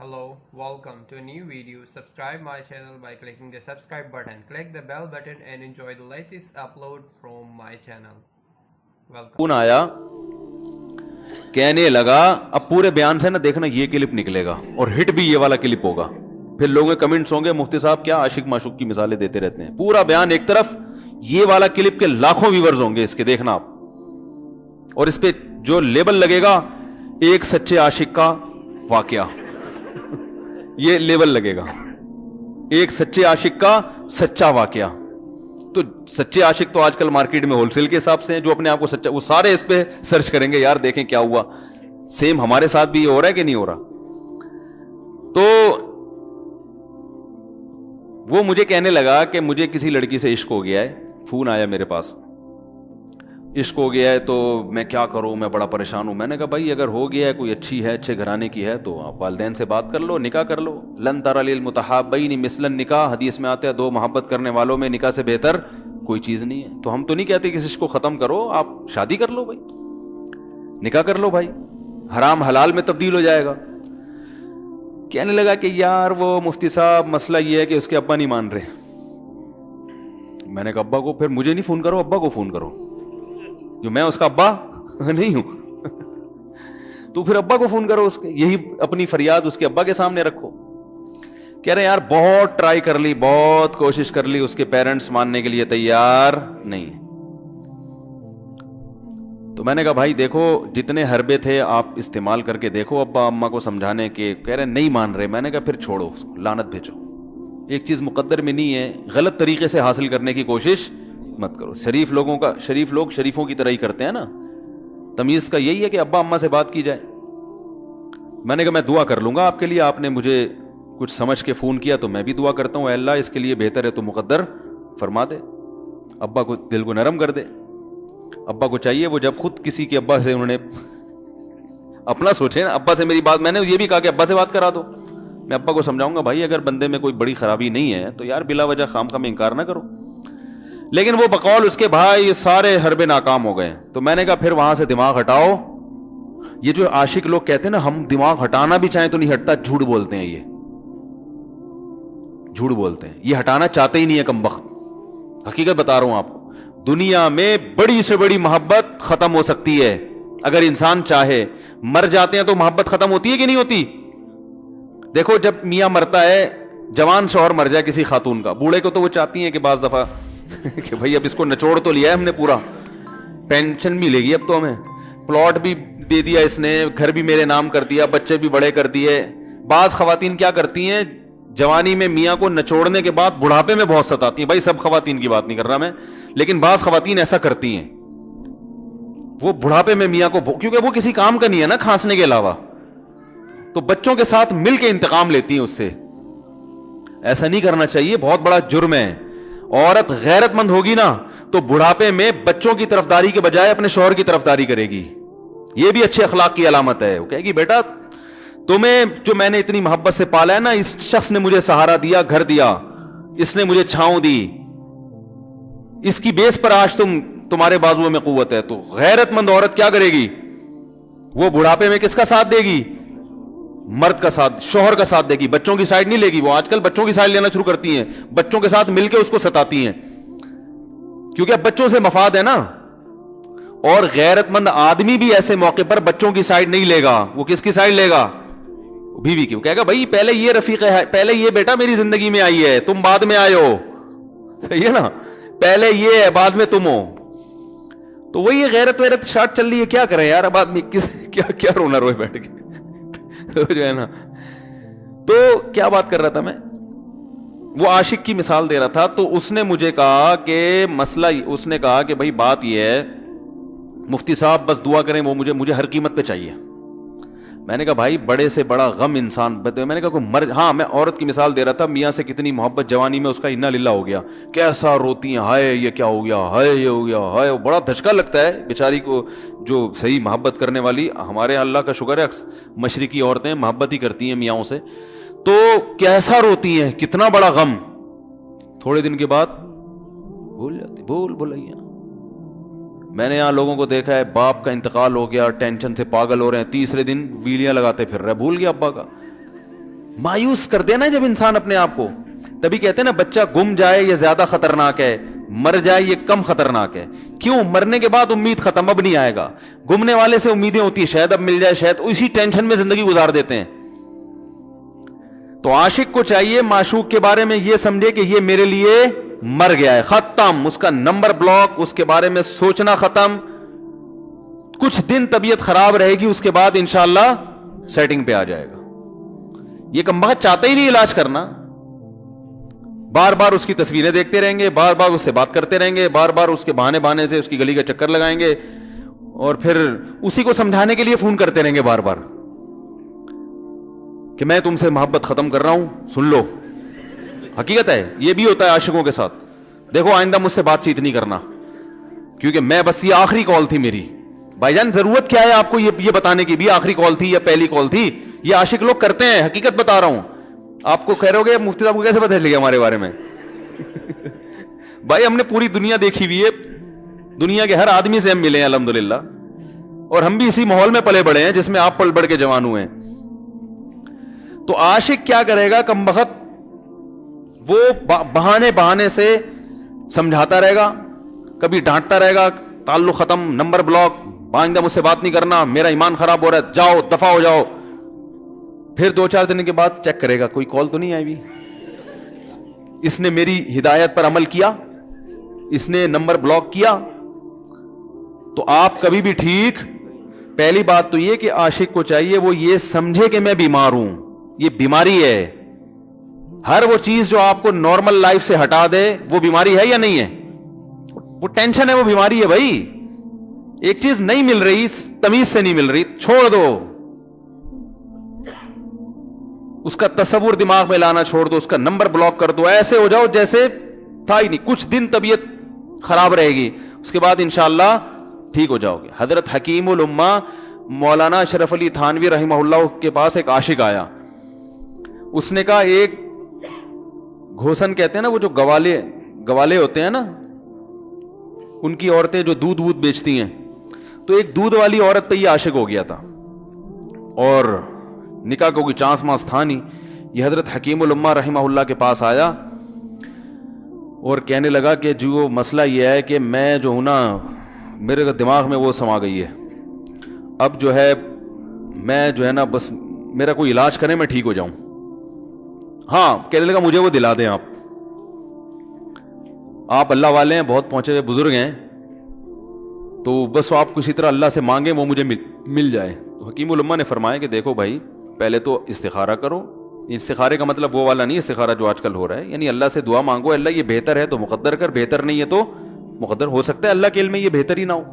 Hello, welcome to a new video. Subscribe my channel by clicking the subscribe button. Click the bell button and enjoy the latest upload from my channel. Welcome. Phone आया, कहने लगा अब पूरे बयान से ना देखना ये क्लिप निकलेगा और हिट भी ये वाला क्लिप होगा। फिर लोगों के कमेंट्स होंगे मुफ्ती साहब क्या आशिक माशूक की मिसालें देते रहते हैं। पूरा बयान एक तरफ, ये वाला क्लिप के लाखों व्यूवर्स होंगे इसके, देखना आप। और इस पे जो लेबल लगेगा एक सच्चे आशिक का वाकया, ये लेबल लगेगा, एक सच्चे आशिक का सच्चा वाकया। तो सच्चे आशिक तो आजकल मार्केट में होलसेल के हिसाब से हैं, जो अपने आप को सच्चा, वो सारे इस पे सर्च करेंगे, यार देखें क्या हुआ। सेम हमारे साथ भी ये हो रहा है कि नहीं हो रहा। तो वो मुझे कहने लगा कि मुझे किसी लड़की से इश्क हो गया है, फोन आया मेरे पास, इश्क हो गया है तो मैं क्या करूं, मैं बड़ा परेशान हूं। मैंने कहा भाई अगर हो गया है, कोई अच्छी है, अच्छे घराने की है, तो आप वालिदैन से बात कर लो, निकाह कर लो। लन तरा लिल मुतहाब्बैनि मिसलन निकाह, हदीस में आता है दो मोहब्बत करने वालों में निकाह से बेहतर कोई चीज नहीं है। तो हम तो नहीं कहते कि इसको खत्म करो, आप शादी कर लो भाई, निकाह कर लो भाई, हराम हलाल में तब्दील हो जाएगा। कहने लगा कि यार वो मुफ्ती साहब मसला ये है कि उसके अब्बा नहीं मान रहे। मैंने कहा अब्बा को, फिर मुझे नहीं फोन करो, अब्बा को फोन करो, जो मैं उसका अब्बा नहीं हूं। तो फिर अब्बा को फोन करो उसके, यही अपनी फरियाद उसके अब्बा के सामने रखो। कह रहे यार बहुत ट्राई कर ली, बहुत कोशिश कर ली, उसके पेरेंट्स मानने के लिए तैयार नहीं। तो मैंने कहा भाई देखो जितने हरबे थे आप इस्तेमाल करके देखो अब्बा अम्मा को समझाने के। कह रहे नहीं मान रहे। मैंने कहा फिर छोड़ो, लानत भेजो। एक चीज मुकद्दर में नहीं है, गलत तरीके से हासिल करने की कोशिश मत करो। शरीफ लोग शरीफों की तरह ही करते हैं ना। तमीज का यही है कि अब्बा अम्मा से बात की जाए। मैंने कहा मैं दुआ कर लूंगा आपके लिए, आपने मुझे कुछ समझ के फोन किया तो मैं भी दुआ करता हूं, अल्लाह इसके लिए बेहतर है तो मुकद्दर फरमा दे, अब्बा को दिल को नरम कर दे। अब्बा को चाहिए वो जब खुद किसी के अब्बा से उन्होंने अपना सोचे ना, अब्बा से मेरी बात, मैंने ये भी कहा कि अब्बा से बात करा दो। मैं अब्बा को समझाऊंगा भाई अगर बंदे में कोई बड़ी खराबी नहीं है तो यार बिला वजह खाम में इंकार ना करो। लेकिन वो बकौल उसके भाई सारे हरबे नाकाम हो गए। तो मैंने कहा फिर वहां से दिमाग हटाओ। ये जो आशिक लोग कहते हैं ना हम दिमाग हटाना भी चाहें तो नहीं हटता, झूठ बोलते हैं, ये झूठ बोलते हैं, ये हटाना चाहते ही नहीं है कमबख्त। हकीकत बता रहा हूं आपको, दुनिया में बड़ी से बड़ी मोहब्बत खत्म हो सकती है अगर इंसान चाहे। मर जाते हैं तो मोहब्बत खत्म होती है कि नहीं होती? देखो जब मियां मरता है, जवान शौहर मर जाए किसी खातून का, बूढ़े को तो वो चाहती है कि बाज दफा कि भाई अब इसको निचोड़ तो लिया है हमने पूरा, पेंशन मिलेगी अब तो हमें, प्लॉट भी दे दिया इसने, घर भी मेरे नाम कर दिया, बच्चे भी बड़े कर दिए। बाज खवातीन क्या करती हैं, जवानी में मियां को निचोड़ने के बाद बुढ़ापे में बहुत सताती हैं। भाई सब खवातीन की बात नहीं कर रहा मैं, लेकिन बाज खवातीन ऐसा करती हैं, वो बुढ़ापे में मियां को, क्योंकि वो किसी काम का नहीं है ना खांसने के अलावा, तो बच्चों के साथ मिलकर इंतकाम लेती हैं उससे। ऐसा नहीं करना चाहिए, बहुत बड़ा जुर्म है। औरत गैरतमंद होगी ना तो बुढ़ापे में बच्चों की तरफदारी के बजाय अपने शौहर की तरफदारी करेगी। यह भी अच्छे अखलाक की अलामत है। वो कहेगी बेटा तुम्हें जो मैंने इतनी मोहब्बत से पाला है ना, इस शख्स ने मुझे सहारा दिया, घर दिया, इसने मुझे छांव दी, इसकी बेस पर आज तुम्हारे बाजुओं में कुव्वत है। तो गैरतमंद औरत क्या करेगी, वो बुढ़ापे में किसका साथ देगी? मर्द का साथ, शौहर का साथ देगी, बच्चों की साइड नहीं लेगी। वो आजकल बच्चों की साइड लेना शुरू करती हैं, बच्चों के साथ मिलकर उसको सताती हैं, क्योंकि अब बच्चों से मफाद है ना। और गैरतमंद आदमी भी ऐसे मौके पर बच्चों की साइड नहीं लेगा। वो किसकी साइड लेगा? बीवी की। वो कहेगा भाई पहले ये रफीक है, पहले ये बेटा मेरी जिंदगी में आई है, तुम बाद में आए हो, सही है ना, पहले ये है बाद में तुम हो। तो वही गैरत वैरत शार्ट चल रही है, क्या करें यार अब आदमी, किस क्या क्या रोना रोए बैठ के तो जो है ना। तो क्या बात कर रहा था मैं, वो आशिक की मिसाल दे रहा था। तो उसने मुझे कहा कि मसला, उसने कहा कि भाई बात ये है मुफ्ती साहब बस दुआ करें, वो मुझे हर कीमत पे चाहिए। मैंने कहा भाई बड़े से बड़ा गम इंसान, मैंने कहा कोई मर, हाँ मैं औरत की मिसाल दे रहा था, मियाँ से कितनी मोहब्बत जवानी में उसका इन्ना लिल्ला हो गया, कैसा रोती हैं, हाय ये क्या हो गया, हाय ये हो गया, हाय। बड़ा धचका लगता है बेचारी को, जो सही मोहब्बत करने वाली। हमारे अल्लाह का शुक्र है मशरिकी औरतें मोहब्बत ही करती हैं मियाँओं से, तो कैसा रोती हैं, कितना बड़ा गम। थोड़े दिन के बाद भूल जाती, भूल भुलैया। मैंने यहां लोगों को देखा है, बाप का इंतकाल हो गया, टेंशन से पागल हो रहे हैं, तीसरे दिन वीलियां लगाते फिर रहे, भूल गया अब्बा का। مایوس کر دینا جب انسان اپنے آپ کو. تبھی کہتے ہیں نا بچہ گم جائے یہ زیادہ خطرناک ہے, مر جائے یہ کم خطرناک ہے. کیوں؟ مرنے کے بعد امید ختم, اب نہیں آئے گا. گمنے والے سے امیدیں ہوتی ہیں شاید اب مل جائے, شاید اسی ٹینشن میں زندگی گزار دیتے ہیں. تو عاشق کو چاہیے معشوق کے بارے میں یہ سمجھے کہ یہ میرے لیے مر گیا ہے, ختم, اس کا نمبر بلاک, اس کے بارے میں سوچنا ختم. کچھ دن طبیعت خراب رہے گی, اس کے بعد انشاءاللہ سیٹنگ پہ آ جائے گا. یہ کمبخت چاہتا ہی نہیں علاج کرنا, بار بار اس کی تصویریں دیکھتے رہیں گے, بار بار اس سے بات کرتے رہیں گے, بار بار اس کے بہانے سے اس کی گلی کا چکر لگائیں گے, اور پھر اسی کو سمجھانے کے لیے فون کرتے رہیں گے بار بار کہ میں تم سے محبت ختم کر رہا ہوں, سن لو. حقیقت ہے, یہ بھی ہوتا ہے عاشقوں کے ساتھ. دیکھو آئندہ مجھ سے بات چیت نہیں کرنا, کیونکہ میں بس یہ آخری کال تھی میری. بھائی جان ضرورت کیا ہے آپ کو یہ بتانے کی بھی آخری کال تھی یا پہلی کال تھی؟ یہ عاشق لوگ کرتے ہیں, حقیقت بتا رہا ہوں. آپ کو کہہ رہے ہو گے مفتی صاحب کو کیسے پتہ چل گیا ہمارے بارے میں؟ بھائی ہم نے پوری دنیا دیکھی ہوئی ہے, دنیا کے ہر آدمی سے ہم ملے ہیں الحمدللہ, اور ہم بھی اسی ماحول میں پلے بڑے ہیں جس میں آپ پل بڑھ کے جوان ہوئے ہیں. تو عاشق کیا کرے گا کمبخت, وہ بہانے سے سمجھاتا رہے گا, کبھی ڈانٹتا رہے گا, تعلق ختم, نمبر بلاک, آئندہ مجھ سے بات نہیں کرنا, میرا ایمان خراب ہو رہا ہے, جاؤ دفع ہو جاؤ. پھر 2-4 دن کے بعد چیک کرے گا کوئی کال تو نہیں آئی بھی, اس نے میری ہدایت پر عمل کیا, اس نے نمبر بلاک کیا. تو آپ کبھی بھی ٹھیک. پہلی بات تو یہ کہ عاشق کو چاہیے وہ یہ سمجھے کہ میں بیمار ہوں, یہ بیماری ہے. ہر وہ چیز جو آپ کو نارمل لائف سے ہٹا دے وہ بیماری ہے یا نہیں ہے؟ وہ ٹینشن ہے, وہ بیماری ہے بھائی. ایک چیز نہیں مل رہی, تمیز سے نہیں مل رہی, چھوڑ دو, اس کا تصور دماغ میں لانا چھوڑ دو, اس کا نمبر بلاک کر دو, ایسے ہو جاؤ جیسے تھا ہی نہیں. کچھ دن طبیعت خراب رہے گی, اس کے بعد انشاءاللہ ٹھیک ہو جاؤ گے. حضرت حکیم الامہ مولانا اشرف علی تھانوی رحمہ اللہ کے پاس ایک عاشق آیا. اس نے کہا ایک گھوسن کہتے ہیں نا, وہ جو گوالے ہوتے ہیں نا, ان کی عورتیں جو دودھ بیچتی ہیں, تو ایک دودھ والی عورت پہ یہ عاشق ہو گیا تھا, اور نکاح کو کوئی چانس مانس تھا نہیں. یہ حضرت حکیم الامہ رحمہ اللہ کے پاس آیا اور کہنے لگا کہ جو مسئلہ یہ ہے کہ میں جو ہوں نا, میرے دماغ میں وہ سما گئی ہے, اب جو ہے میں جو ہے نا بس میرا کوئی علاج کرے میں ٹھیک ہو جاؤں. ہاں, کہنے لگا مجھے وہ دلا دیں آپ اللہ والے ہیں, بہت پہنچے ہوئے بزرگ ہیں, تو بس آپ کسی طرح اللہ سے مانگیں وہ مجھے مل جائے. تو حکیم الامہ نے فرمایا کہ دیکھو بھائی, پہلے تو استخارہ کرو. استخارے کا مطلب وہ والا نہیں استخارہ جو آج کل ہو رہا ہے, یعنی اللہ سے دعا مانگو, اللہ یہ بہتر ہے تو مقدر کر, بہتر نہیں ہے تو مقدر. ہو سکتا ہے اللہ کے علم میں یہ بہتر ہی نہ ہو,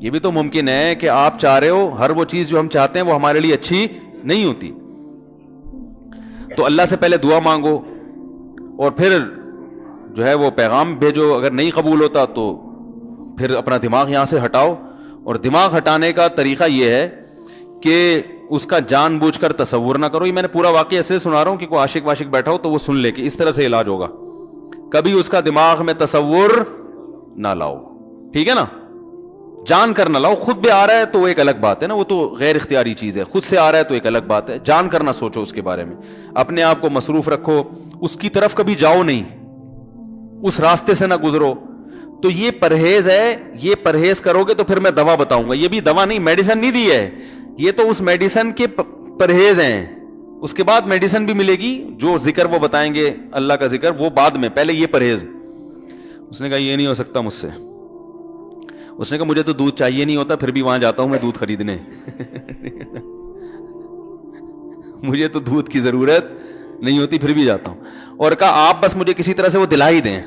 یہ بھی تو ممکن ہے کہ آپ چاہ رہے ہو ہر وہ چیز جو ہم چاہتے ہیں وہ ہمارے لیے اچھی نہیں ہوتی. تو اللہ سے پہلے دعا مانگو, اور پھر جو ہے وہ پیغام بھیجو. اگر نہیں قبول ہوتا تو پھر اپنا دماغ یہاں سے ہٹاؤ. اور دماغ ہٹانے کا طریقہ یہ ہے کہ اس کا جان بوجھ کر تصور نہ کرو. یہ میں نے پورا واقعہ ایسے سنا رہا ہوں کہ کوئی عاشق واشق بیٹھا ہو تو وہ سن لے کہ اس طرح سے علاج ہوگا. کبھی اس کا دماغ میں تصور نہ لاؤ, ٹھیک ہے نا, جان کر نہ لاؤ. خود بھی آ رہا ہے تو وہ ایک الگ بات ہے نا, وہ تو غیر اختیاری چیز ہے. خود سے آ رہا ہے تو ایک الگ بات ہے. جان کر نہ سوچو اس کے بارے میں, اپنے آپ کو مصروف رکھو, اس کی طرف کبھی جاؤ نہیں, اس راستے سے نہ گزرو. تو یہ پرہیز ہے, یہ پرہیز کرو گے تو پھر میں دوا بتاؤں گا. یہ بھی دوا نہیں, میڈیسن نہیں دی ہے, یہ تو اس میڈیسن کے پرہیز ہیں. اس کے بعد میڈیسن بھی ملے گی, جو ذکر وہ بتائیں گے اللہ کا ذکر وہ بعد میں, پہلے یہ پرہیز. اس نے کہا یہ نہیں ہو سکتا مجھ سے. اس نے کہا مجھے تو دودھ چاہیے نہیں ہوتا, پھر بھی وہاں جاتا ہوں میں دودھ خریدنے. مجھے تو دودھ کی ضرورت نہیں ہوتی, پھر بھی جاتا ہوں. اور کہا آپ بس مجھے کسی طرح سے وہ دلا ہی دیں.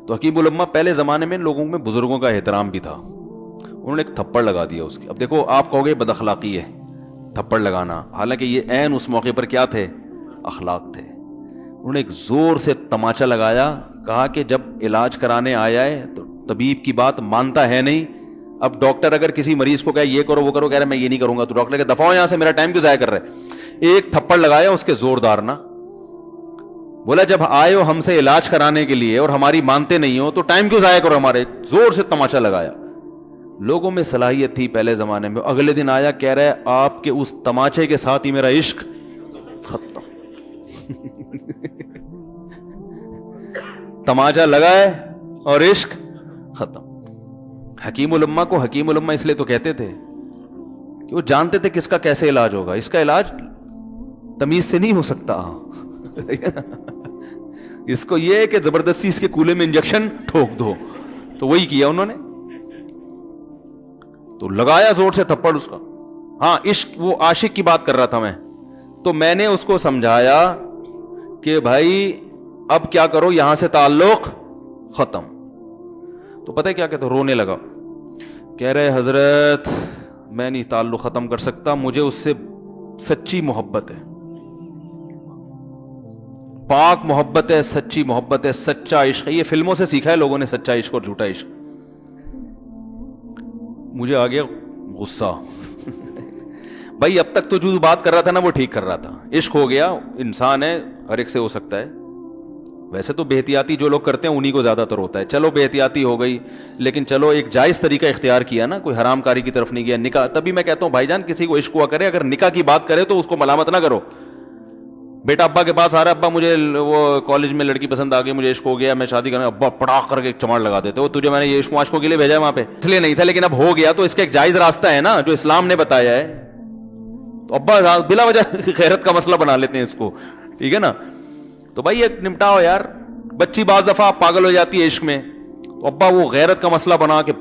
تو حکیم الامہ پہلے زمانے میں لوگوں میں بزرگوں کا احترام بھی تھا, انہوں نے ایک تھپڑ لگا دیا اس کی. اب دیکھو آپ کہو گے بد اخلاقی ہے تھپڑ لگانا, حالانکہ یہ عین اس موقع پر کیا تھے, اخلاق تھے. انہوں نے ایک زور سے تماچا لگایا, کہا کہ جب علاج کرانے آیا ہے تو طبیب کی بات مانتا ہے نہیں. اب ڈاکٹر اگر کسی مریض کو کہے یہ کرو وہ کرو, کہہ رہا ہے میں یہ نہیں کروں گا, تو ڈاکٹر کہ دفعہ ہو یہاں سے, میرا ٹائم کیوں ضائع کر رہے. ایک تھپڑ لگایا اس کے زوردار نا, بولا جب آئے ہو ہم سے علاج کرانے کے لیے اور ہماری مانتے نہیں ہو تو ٹائم کیوں ضائع کرو ہمارے. زور سے تماچا لگایا. لوگوں میں صلاحیت تھی پہلے زمانے میں. اگلے دن آیا, کہہ رہا ہے آپ کے اس تماچے کے ساتھ ہی میرا عشق तमाचा लगाए और इश्क खत्म। हकीम उल उम्मा को हकीम उल उम्मा इसलिए तो कहते थे कि वो जानते थे किसका कैसे इलाज होगा। इसका इलाज तमीज से नहीं हो सकता इसको ये है कि जबरदस्ती इसके कूले में इंजेक्शन ठोक दो, तो वही किया उन्होंने। तो लगाया जोर से थप्पड़ उसका। हाँ, इश्क, वो आशिक की बात कर रहा था मैं, तो मैंने उसको समझाया कि भाई अब क्या करो, यहां से ताल्लुक खत्म। तो पता है क्या कहते, रोने लगा, कह रहे हजरत मैं नहीं ताल्लुक खत्म कर सकता, मुझे उससे सच्ची मोहब्बत है, पाक मोहब्बत है, सच्ची मोहब्बत है, सच्चा इश्क है। ये फिल्मों से सीखा है लोगों ने, सच्चा इश्क और झूठा इश्क। मुझे आ गया गुस्सा भाई अब तक तो जो बात कर रहा था ना वो ठीक कर रहा था। इश्क हो गया, इंसान है, हर एक से हो सकता है। वैसे तो बेहतियाती जो लोग करते हैं उन्हीं को ज्यादातर होता है। चलो बेहतियाती हो गई, लेकिन चलो एक जायज तरीका इख्तियार किया ना, कोई हरामकारी की तरफ नहीं गया। निकाह, तभी मैं कहता हूं भाईजान किसी को इश्क हुआ करे, अगर निकाह की बात करे तो उसको मलामत ना करो। बेटा अब्बा के पास आ रहा है, अब्बा मुझे वो कॉलेज में लड़की पसंद आ गई, मुझे इश्क हो गया, मैं शादी करना, अब्बा पटाख करके एक चमाड़ लगा देते हो, तुझे मैंने ये इश्क माश्कों के लिए भेजा है वहां पे, इसलिए नहीं था, लेकिन अब हो गया तो इसका एक जायज रास्ता है ना जो इस्लाम ने बताया है। तो अब्बा बिला वजह खैरत का मसला बना लेते हैं इसको, ठीक है ना। तो भाई ये निपटाओ यार। बच्ची बाज दफा पागल हो जाती है इश्क में, तो अब्बा वो गैरत का मसला बना के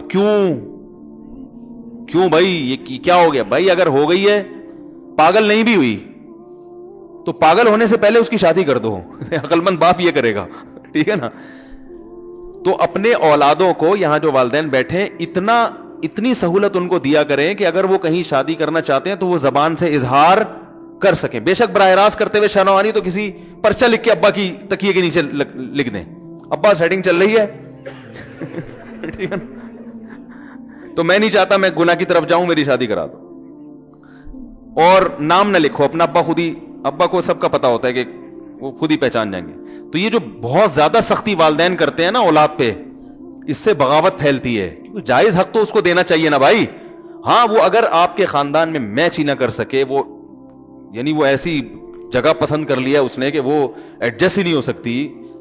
क्यों भाई ये क्या हो गया भाई, अगर हो गई है, पागल नहीं भी हुई तो पागल होने से पहले उसकी शादी कर दो अक्लमंद बाप ये करेगा, ठीक है ना। तो अपने औलादों को, यहां जो वालिदैन बैठे हैं, इतनी सहूलत उनको दिया करें कि अगर वो कहीं शादी करना चाहते हैं तो वो जबान से इजहार कर सकें। बेशक बराह रास्त करते हुए शर्मानी तो किसी पर्चा लिख के अब्बा की तकिए के नीचे लिख दें, अब्बा सेटिंग चल रही है ठीक है। तो मैं नहीं चाहता मैं गुनाह की तरफ जाऊं, मेरी शादी करा दो। और नाम ना लिखो अपना, अब्बा को सबका पता होता है कि वो खुद ही पहचान जाएंगे। तो ये जो बहुत ज्यादा सख्ती वालिदैन करते हैं ना औलाद पे, इससे बगावत फैलती है। क्योंकि जायज हक तो उसको देना चाहिए ना भाई। हाँ, वो अगर आपके खानदान में मैच ही ना कर सके, वो यानी वो ऐसी जगह पसंद कर लिया उसने कि वो एडजस्ट ही नहीं हो सकती,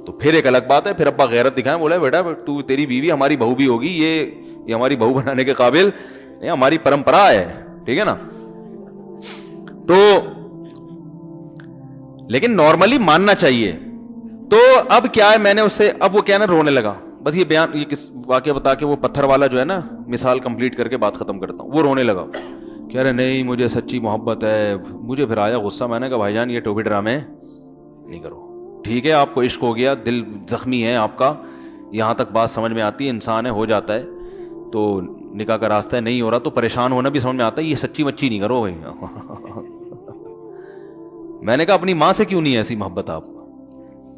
तो फिर एक अलग बात है। फिर अब्बा गैरत दिखाएं, बोला बेटा तू, तेरी बीवी हमारी बहू भी होगी, ये हमारी बहू बनाने के काबिल, ये हमारी परंपरा है, ठीक है ना। तो लेकिन नॉर्मली मानना चाहिए। तो अब क्या है, मैंने उससे, अब वो क्या ना रोने लगा, बस ये बयान, ये किस वाकया बता के वो पत्थर वाला जो है ना मिसाल कंप्लीट करके बात खत्म करता हूं। वो रोने लगा, कह रहे नहीं मुझे सच्ची मोहब्बत है। मुझे फिर आया गुस्सा, मैंने कहा भाईजान ये टोपी ड्रामे नहीं करो, ठीक है आपको इश्क हो गया, दिल जख्मी है आपका, यहां तक बात समझ में आती है, इंसान है, हो जाता है, तो निकाह का रास्ता है, नहीं हो रहा तो परेशान होना भी समझ में आता है, ये सच्ची मच्छी नहीं करो भाई मैंने कहा अपनी माँ से क्यों नहीं है ऐसी मोहब्बत आप,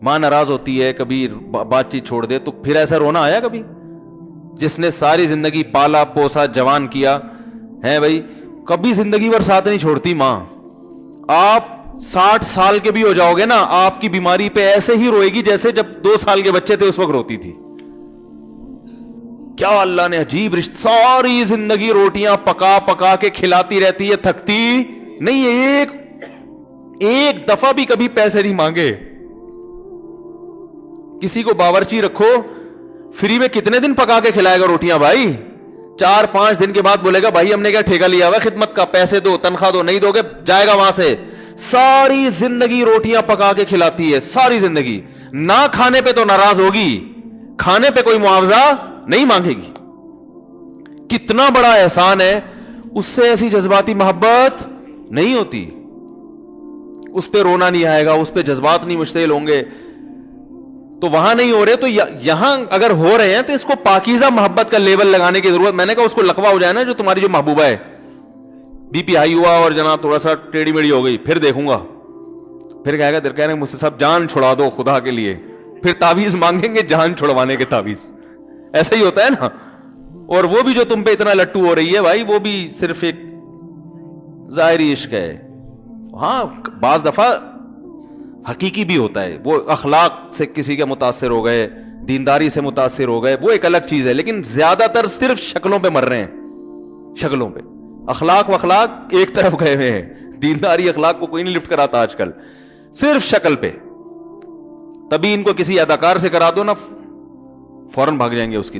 माँ नाराज होती है, कभी बातचीत छोड़ दे, तो फिर ऐसा रोना आया कभी? जिसने सारी जिंदगी पाला पोसा जवान किया है भाई, कभी जिंदगी भर साथ नहीं छोड़ती माँ। आप 60 साल के भी हो जाओगे ना, आपकी बीमारी पे ऐसे ही रोएगी जैसे जब 2 साल के बच्चे थे उस वक्त रोती थी। क्या अल्लाह ने अजीब रिश्ता, सारी जिंदगी रोटियां पका पका के खिलाती रहती है, थकती नहीं है, एक दफा भी कभी पैसे नहीं मांगे। किसी को बावर्ची रखो, फ्री में कितने दिन पका के खिलाएगा रोटियां भाई? 4-5 दिन के बाद बोलेगा भाई हमने क्या ठेका लिया हुआ खिदमत का, पैसे दो, तनख्वाह दो, नहीं दोगे जाएगा वहां से। सारी जिंदगी रोटियां पका के खिलाती है, सारी जिंदगी। ना खाने पे तो नाराज होगी, खाने पे कोई मुआवजा नहीं मांगेगी। कितना बड़ा एहसान है, उससे ऐसी जज्बाती मोहब्बत नहीं होती। उस पे रोना नहीं आएगा, उस पे जज्बात नहीं मुश्तिल होंगे। तो वहां नहीं हो रहे, तो यहां अगर हो रहे हैं तो इसको पाकीज़ा मोहब्बत का लेबल लगाने की जरूरत। मैंने कहा उसको लकवा हो जाए ना, जो तुम्हारी जो महबूबा है, बीपी हाई हुआ और जनाब थोड़ा सा टेढ़ी मेढ़ी हो गई, फिर देखूंगा, फिर कहेगा कह रहे मुझसे सब जान छुड़ा दो खुदा के लिए, फिर तावीज मांगेंगे जान छुड़वाने के तावीज। ऐसा ही होता है ना। और वो भी जो तुम पे इतना लट्टू हो रही है भाई, वो भी सिर्फ एक जाहिरी इश्क है। हाँ, बाज दफा हकीकी भी होता है, वो अखलाक से किसी के मुतासिर हो गए, दीनदारी से मुतासिर हो गए, वो एक अलग चीज है। लेकिन ज्यादातर सिर्फ शक्लों पे मर रहे हैं, शक्लों पे। अखलाक वखलाक एक तरफ गए हुए हैं, दीनदारी अखलाक को कोई नहीं लिफ्ट कराता आजकल, सिर्फ शक्ल पे। تبھی ان کو کسی اداکار سے کرا دو نا فوراً بھاگ جائیں گے اس کی طرف.